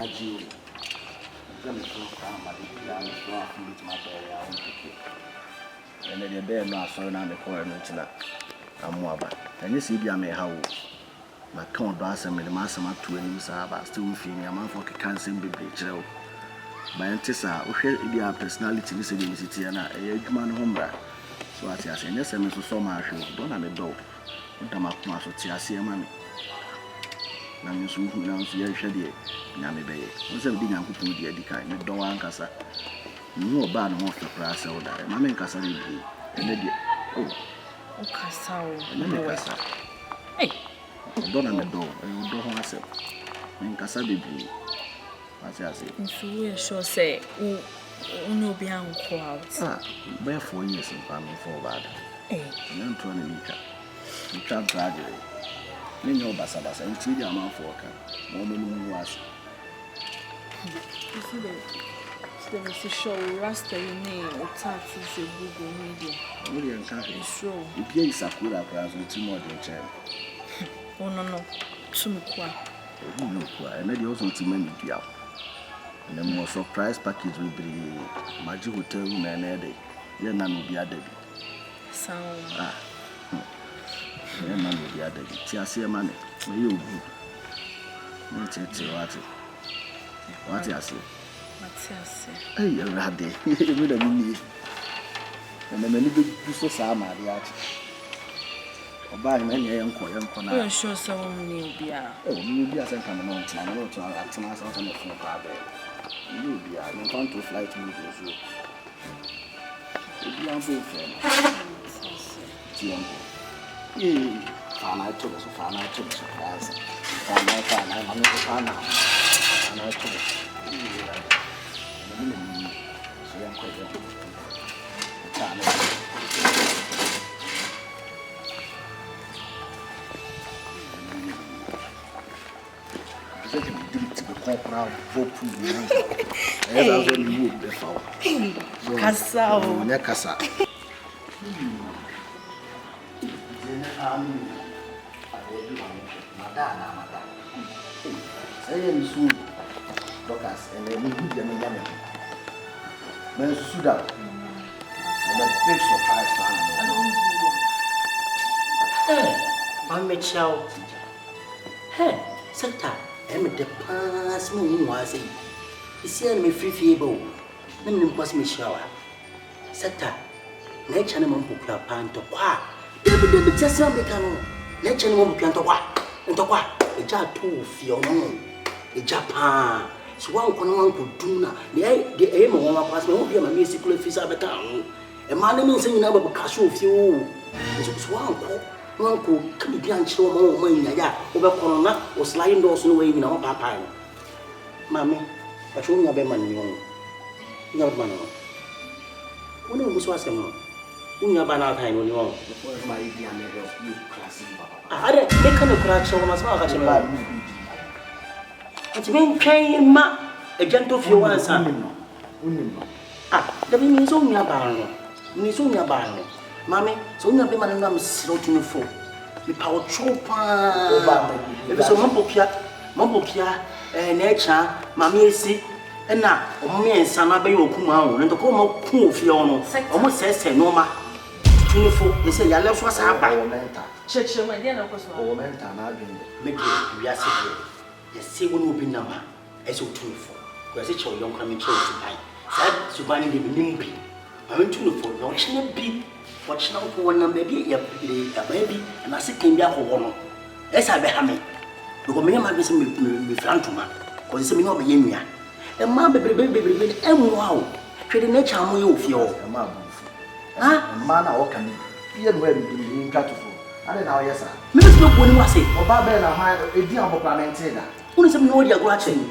And then the no so na me call no tina amoaba enye se bia me ha wo na kan do asem me ma asem ato anim sa ba still fi ni amanfo ke cancel bebre kire wo ba ente sa wo hwe bia personality ni se bi misiti na e adwuma no hombra so ati ase enye se me so ma hwe do na me do ndama kuma so ti ase ma me na me so hu na so ye hwe de na me beye wo se bi nyankopon di adika me do wa nkasa no ba no mo fepra ase wo dare ma me nkasa ni bi ene de oh o kasa o no kasa eh do na me do ho ase me nkasa bebi ase ase nso we sure say o no bi anko out be 4 years in family for bad na nto na mi twa brage ni nyo basa nti di amanfo ka mo mu ase the show Rasta in name or taxes a Google media. William Cafe. So, if you is a cool class with 2 more than child. Oh, no. Some qua. And then also to many out. And the more surprise package will be Magic Hotel room and a day. Your name will be a Debbie. Sound. Your name will be a Debbie. Tia money. You good. What you say? Hey, you're ready. You would have been and then many big so sama the art. Or buy many young corner. I'm sure someone will be a. Oh, you will be as I come on to my own to our actions on the phone. You will be a no to flight movies. You are both. I took us a fan, I took surprise. I'm not and I took so I'm quite and then you give them a yammer. Men stood up. And a big surprise I'm a child. Hey, Sekta, I'm a pass moon was it. You see, I'm a free feeble. Let me pass me shower. Sekta, nature and Mampuka Panto Qua. David just some become nature and Mampuka and to what? A jar too, Fiona. A Japan. So one could do now. The aim of one pass won't be a music office of a town. A man means saying number of cash of you. It's one could come again, show more money. Over Corona was lying doors no way in our papa. Mammy, but you have a man. Not man. When was a man? You have an time on your own. My dear, you classy. I can't crash over as well as it's been paying a gentle few once. The means only a barrel. Miss only a barrel. Mammy, so you have been and I'm slow to full. The power chopa. If it's a Mumpopia, nature, Mammy, see, and now, me and Sana Bay will come out and the Como Poo Fiona almost says, Noma. 24, they say, I love what's happening. Church, my dear, of course, maybe we are sick. Yes, see one will be number as you 24. Because it's your young coming to buy. Sad to buy the nimby. I went to look for watching a bee, watching out for one baby, a baby, and I said, came back for one. Yes, I bear me. You go, me and my business with Frantuma, because it's a minor being here. And my baby, and wow, trading nature, you feel. Ah, man, I walk and be a well in Catufo. I don't know, yes, sir. Maybe look when you say, or Barbara, a dear of Planeta. Who is a no idea watching?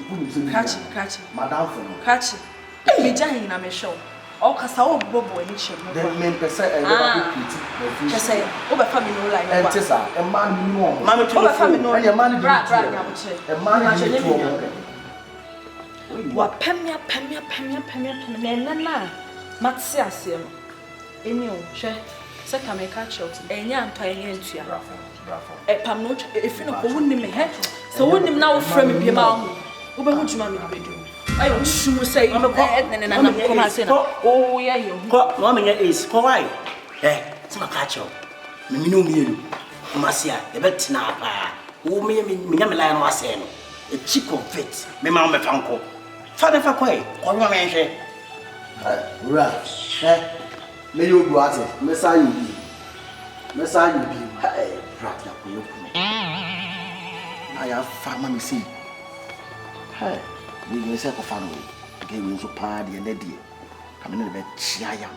Krakye, Madame Krakye. Be dying, I'm a show. All Casao Bobo and Mitchell. The men per se, just say, over family no like and Tessa, a man more. Mamma to the family, no, your money, a man, what Pemia, Nana, Matsiasim. In you, share. Sekta me catch out. Enya antanye ntua. Pam no if you no wonni me he. So wonni na wo fra me pema ho. Ube hujuma mi bedroom. Ayo shumu say. Na Kumasi na. Oh yeah yo. Ko no me nya is. Ko why? Sama catch you. Me no me Kumasi a e betina pa. Wo me nya me line no ase no. A chick of fit. Me ma me fanko. Father fa kwai. Ko no me hwe. Owura. Me yo go ate. Me sa you bi. Me sa you bi. Brat ya ko yo ku. Aya fa ma me see. We say ko fa no. Ge we so pa de na die. Ka me no be chia ya.